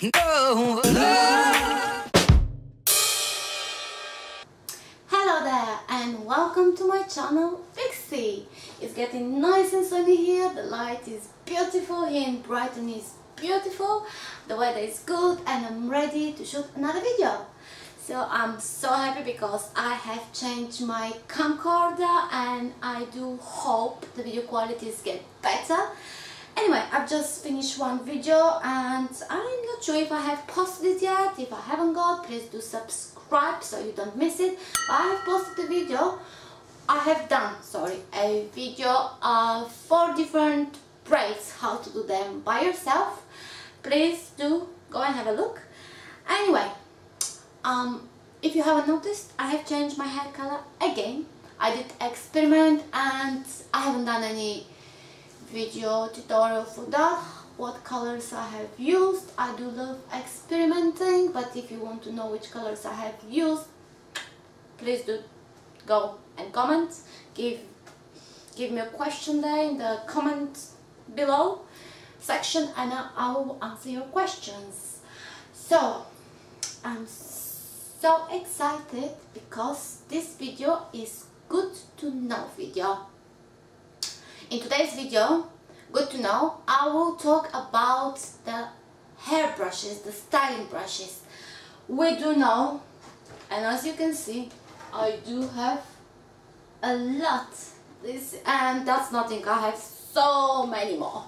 No. Hello there and welcome to my channel Pixie. It's getting nice and sunny here, the light is beautiful here in Brighton, is beautiful, the weather is good and I'm ready to shoot another video. So I'm so happy because I have changed my camcorder and I do hope the video qualities get better. Anyway, I've just finished one video and I'm not sure if I have posted it yet. If I haven't got, please do subscribe so you don't miss it. But I have posted a video. I have done, a video of 4 different braids, how to do them by yourself. Please do go and have a look. Anyway, if you haven't noticed, I have changed my hair color again. I did experiment and I haven't done any video tutorial for that, what colors I have used. I do love experimenting, but if you want to know which colors I have used, please do go and comment. Give me a question there in the comment below section and I will answer your questions. So I'm so excited because this video is good to know video. In today's video, good to know, I will talk about the hair brushes, the styling brushes. We do know, and as you can see, I do have a lot. And that's nothing, I have so many more.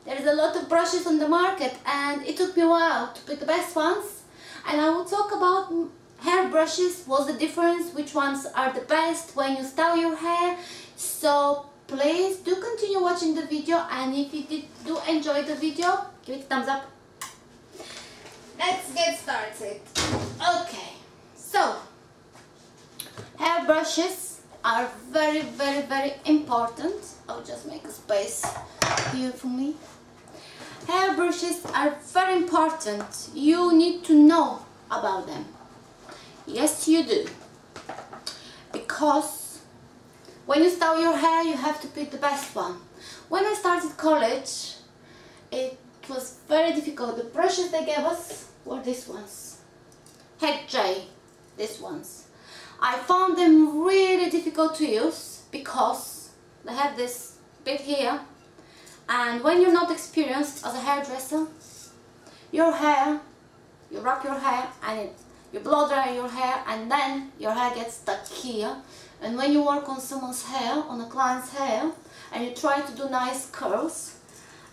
There is a lot of brushes on the market and it took me a while to pick the best ones. And I will talk about hair brushes, what's the difference, which ones are the best when you style your hair. So please do continue watching the video, and if you do enjoy the video, give it a thumbs up. Let's get started. Okay, so hair brushes are very important. I'll just make a space here for me. Hair brushes are very important. You need to know about them. Yes, you do. Because when you style your hair, you have to pick the best one. When I started college, it was very difficult. The brushes they gave us were these ones. Head J, these ones. I found them really difficult to use because they have this bit here. And when you're not experienced as a hairdresser, your hair, you wrap your hair and you blow dry your hair and then your hair gets stuck here. And when you work on someone's hair, on a client's hair, and you try to do nice curls,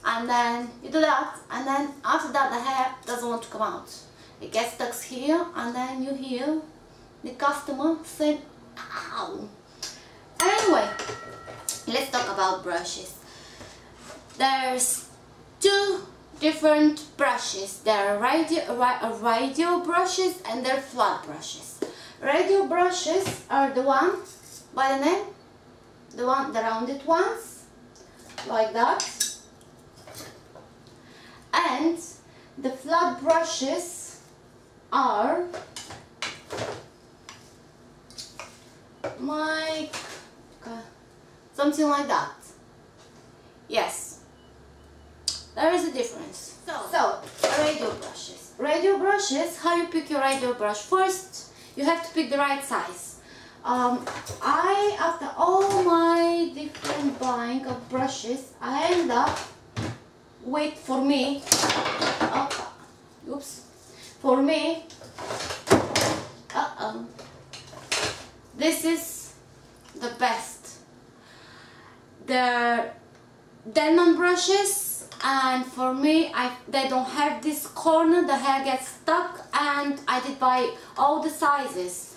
and then you do that, and then after that the hair doesn't want to come out. It gets stuck here, and then you hear the customer saying, ow. Anyway, let's talk about brushes. There's 2 different brushes. There are radial brushes and they're flat brushes. Radial brushes are the one by the name, the rounded ones, like that. And the flat brushes are like something like that. Yes, there is a difference. So radial brushes. Radial brushes, how you pick your radial brush? First, you have to pick the right size. After all my different buying of brushes, I end up with, for me, this is the best. They're Denman brushes, and for me, they don't have this corner, the hair gets stuck, and I did buy all the sizes.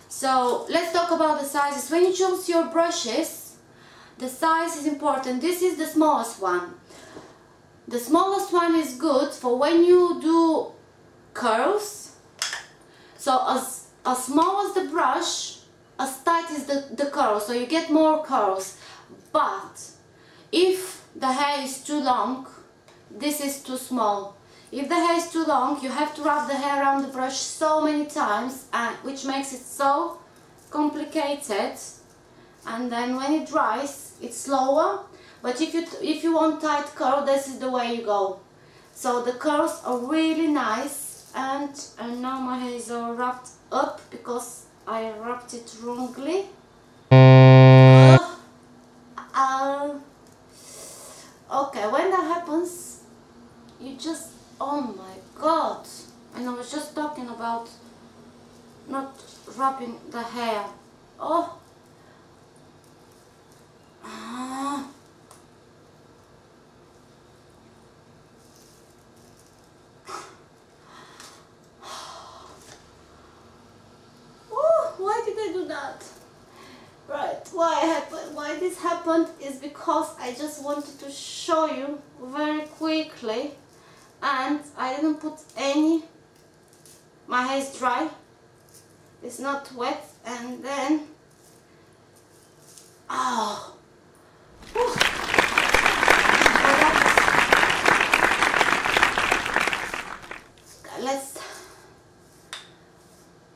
So let's talk about the sizes. When you choose your brushes, the size is important. This is the smallest one. The smallest one is good for when you do curls. So as small as the brush, as tight is the curl, so you get more curls. But if the hair is too long, this is too small. If the hair is too long, you have to wrap the hair around the brush so many times, which makes it so complicated. And then when it dries, it's slower. But if you want tight curl, this is the way you go. so the curls are really nice. And now my hair is all wrapped up because I wrapped it wrongly. Okay, when that happens, you just, oh my god. And I was just talking about not wrapping the hair. Oh. Why did I do that? Right, why this happened is because I just wanted to show you very quickly, and I didn't put any, my hair is dry, it's not wet, and then, oh, let's,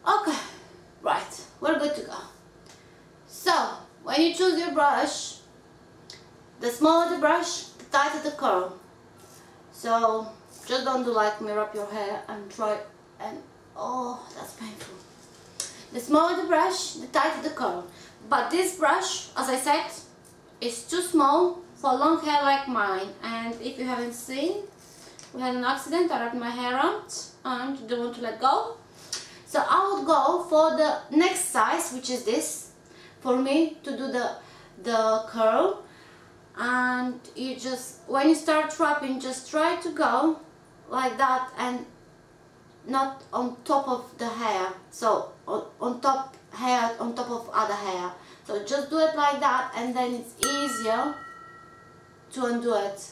okay, right, we're good to go. So, when you choose your brush, the smaller the brush, the tighter the curl. So, just don't do like me, wrap your hair and try, and oh, that's painful. The smaller the brush, the tighter the curl. But this brush, as I said, is too small for long hair like mine. And if you haven't seen, we had an accident, I wrapped my hair around and don't want to let go. So I would go for the next size, which is this, for me to do the curl. And you just, when you start wrapping, just try to go like that and not on top of the hair, so on top hair on top of other hair. So just do it like that, and then it's easier to undo it.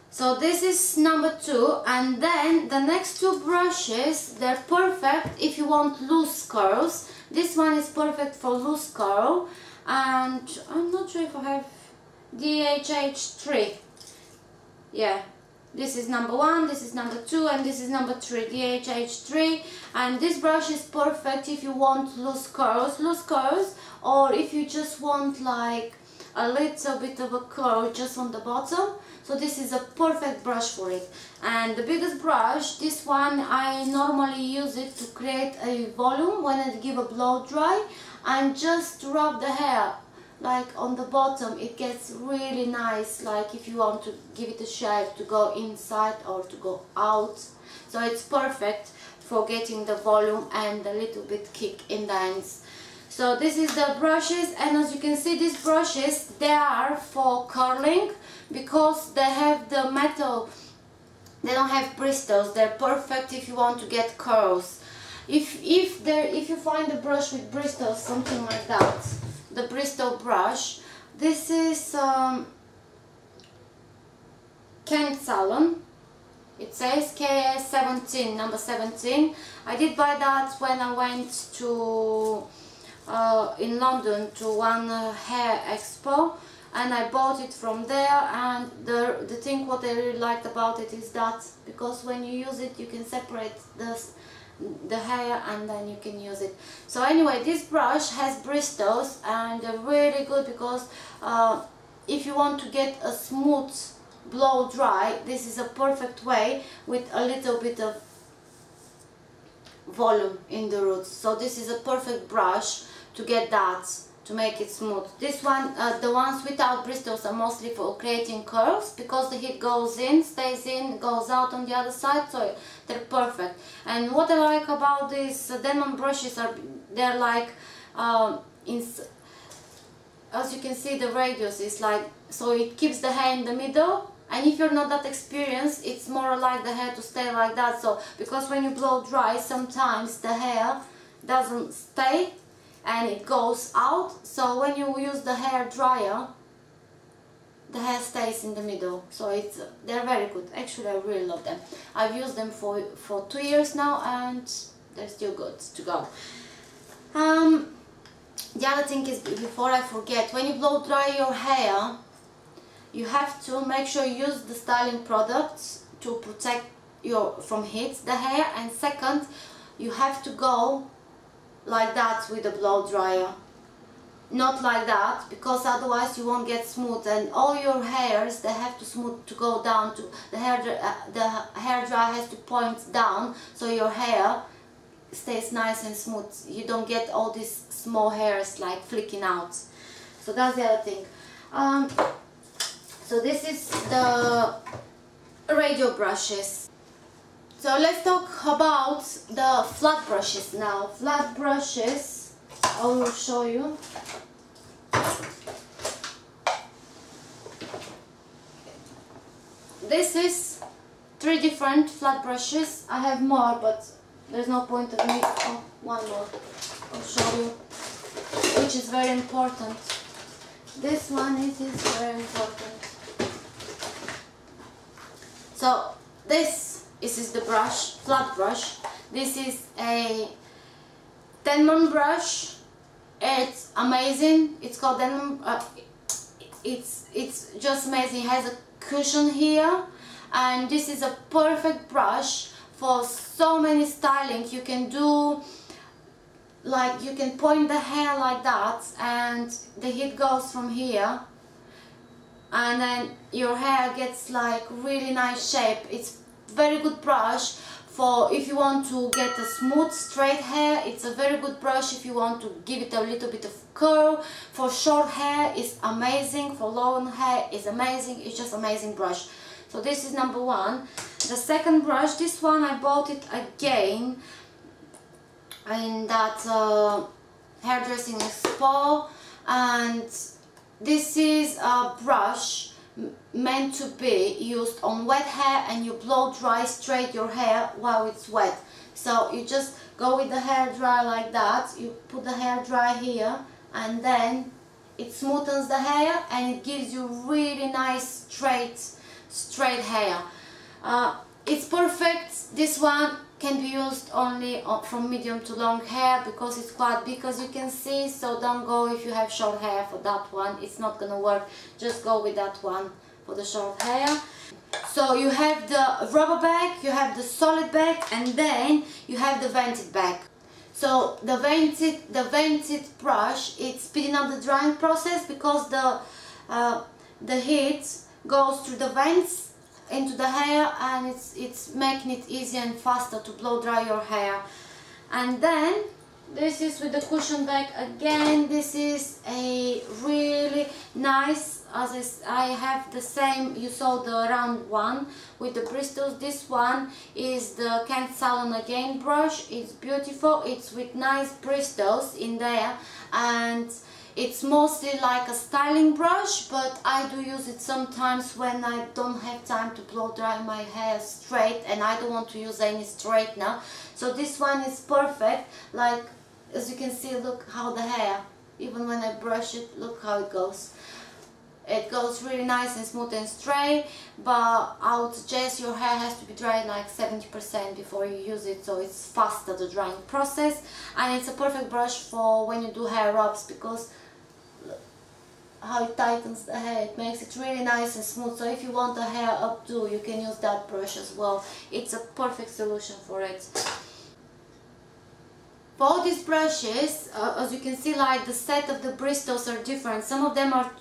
So this is number 2, and then the next 2 brushes, they're perfect if you want loose curls. This one is perfect for loose curl, and I'm not sure if I have DHH3. Yeah, this is number 1, this is number 2, and this is number 3, DHH3. And this brush is perfect if you want loose curls, or if you just want like a little bit of a curl just on the bottom. So this is a perfect brush for it. And the biggest brush, this one, I normally use it to create a volume when I give a blow dry, and just to rub the hair like on the bottom. It gets really nice, like if you want to give it a shape to go inside or to go out. So it's perfect for getting the volume and a little bit kick in the ends. So this is the brushes, and as you can see, these brushes, they are for curling because they have the metal, they don't have bristles. They're perfect if you want to get curls. If you find a brush with bristles, something like that, the Bristol brush, this is Kent Salon. It says KS17, number 17. I did buy that when I went to in London to one hair expo, and I bought it from there. And the thing what I really liked about it is that because when you use it, you can separate the hair and then you can use it. So anyway, this brush has bristles, and they're really good because if you want to get a smooth blow dry, this is a perfect way with a little bit of volume in the roots. So this is a perfect brush to get that, to make it smooth. This one, the ones without bristles are mostly for creating curls because the heat goes in, stays in, goes out on the other side, so they're perfect. And what I like about these Denman brushes are they're like, as you can see, the radius is like, so it keeps the hair in the middle. And if you're not that experienced, it's more like the hair to stay like that. So because when you blow dry, sometimes the hair doesn't stay and it goes out. So when you use the hair dryer, the hair stays in the middle. So they're very good. Actually, I really love them. I've used them for 2 years now, and they're still good to go. The other thing is, before I forget, when you blow dry your hair, you have to make sure you use the styling products to protect from heat the hair. And second, you have to go like that with the blow dryer. not like that, because otherwise you won't get smooth, and all your hairs, they have to smooth to go down to the hair. The hair dryer has to point down, so your hair stays nice and smooth. You don't get all these small hairs like flicking out. So that's the other thing. So this is the radio brushes. So let's talk about the flat brushes now. Flat brushes, I will show you. This is 3 different flat brushes. I have more, but there's no point of me. Oh, one more. I'll show you, which is very important. This one is very important. So this is the brush, flat brush. This is a Denman brush. It's amazing. It's called Denman. It's just amazing. It has a cushion here, and this is a perfect brush for so many styling. You can do, like, you can point the hair like that, and the heat goes from here, and then your hair gets like really nice shape. It's very good brush for if you want to get a smooth straight hair. It's a very good brush if you want to give it a little bit of curl. For short hair it's amazing, for long hair it's amazing. It's just amazing brush. So this is number one. The second brush, this one I bought it again in that hairdressing spa, and this is a brush meant to be used on wet hair, and you blow dry straight your hair while it's wet. So you just go with the hair dryer like that, you put the hair dry here, and then it smoothens the hair and it gives you really nice straight hair. It's perfect. This one can be used only from medium to long hair because it's quite big, as you can see. So don't go if you have short hair for that one, it's not gonna work. Just go with that one for the short hair. So you have the rubber bag, you have the solid bag, and then you have the vented bag. So the vented brush, it's speeding up the drying process because the heat goes through the vents into the hair, and it's making it easier and faster to blow dry your hair. And then this is with the cushion bag again. This is a really nice, as I have the same, you saw the round one with the bristles. This one is the Kent Salon again brush. It's beautiful, it's with nice bristles in there, and it's mostly like a styling brush, but I do use it sometimes when I don't have time to blow dry my hair straight and I don't want to use any straightener. So this one is perfect. Like, as you can see, look how the hair, even when I brush it, look how it goes. It goes really nice and smooth and straight, but I would suggest your hair has to be dried like 70% before you use it, so it's faster, the drying process. And it's a perfect brush for when you do hair rubs, because how it tightens the hair, it makes it really nice and smooth. So if you want the hair updo, you can use that brush as well. It's a perfect solution for it. For all these brushes, as you can see, like the set of the bristles are different. Some of them are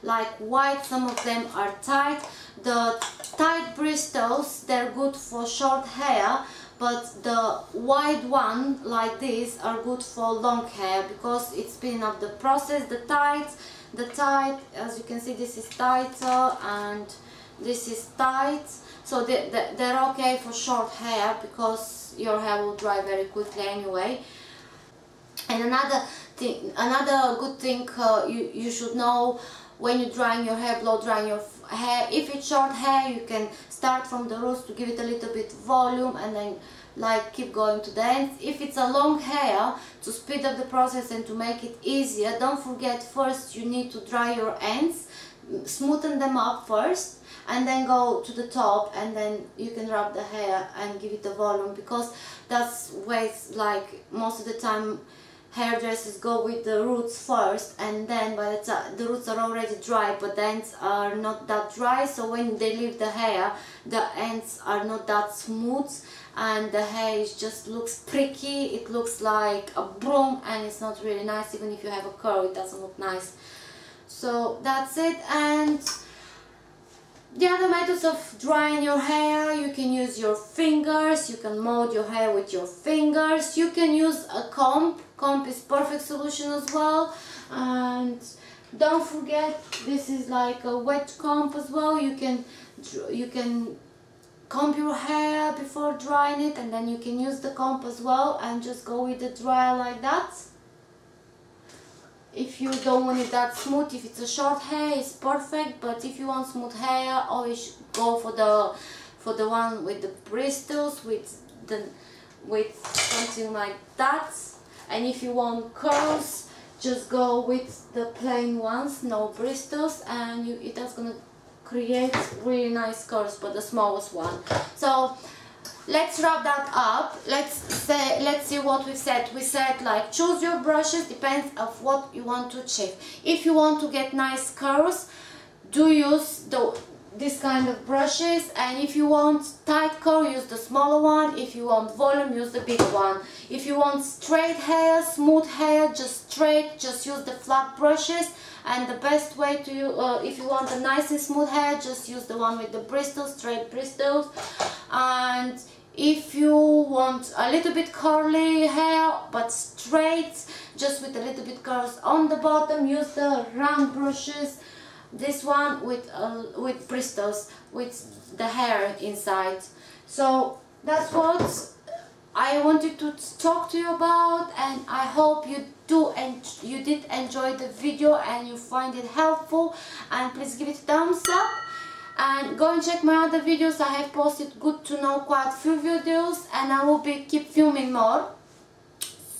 like wide, some of them are tight. The tight bristles, they're good for short hair, but the wide one like this are good for long hair because it's speeding up the process. The tight, as you can see, this is tighter and this is tight, so they're okay for short hair because your hair will dry very quickly anyway. And another good thing you should know when you're drying your hair, blow drying your hair. If it's short hair, you can start from the roots to give it a little bit volume and then like keep going to the ends. If it's a long hair, to speed up the process and to make it easier, don't forget, first you need to dry your ends, smoothen them up first, and then go to the top, and then you can rub the hair and give it a volume, because that's ways, like most of the time hairdressers go with the roots first, and then by the time the roots are already dry but the ends are not that dry, so when they leave the hair the ends are not that smooth and the hair is just looks pricky, it looks like a broom and it's not really nice. Even if you have a curl, it doesn't look nice. So that's it. And the other methods of drying your hair, you can use your fingers, you can mold your hair with your fingers, you can use a comb. Comb is perfect solution as well. And don't forget, this is like a wet comb as well. You can comb your hair before drying it, and then you can use the comb as well and just go with the dryer like that. If you don't want it that smooth, if it's a short hair, it's perfect. But if you want smooth hair, always go for the one with the bristles, with something like that. And if you want curls, just go with the plain ones, no bristles, and it is gonna create really nice curls, but the smallest one. So let's wrap that up. Let's see what we said. We said, like, choose your brushes, depends of what you want to achieve. If you want to get nice curls, do use this kind of brushes, and if you want tight curl, use the smaller one. If you want volume, use the big one. If you want straight hair, smooth hair, just straight, just use the flat brushes. And the best way to if you want a nice and smooth hair, just use the one with the bristles, straight bristles. And if you want a little bit curly hair but straight, just with a little bit curls on the bottom, use the round brushes. This one with bristles, with the hair inside. So that's what I wanted to talk to you about, and I hope you did enjoy the video and you find it helpful. And please give it a thumbs up, and go and check my other videos. I have posted good to know quite a few videos, and I will keep filming more.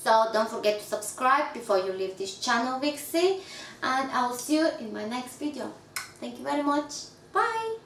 So don't forget to subscribe before you leave this channel, Vixie, and I will see you in my next video. Thank you very much. Bye.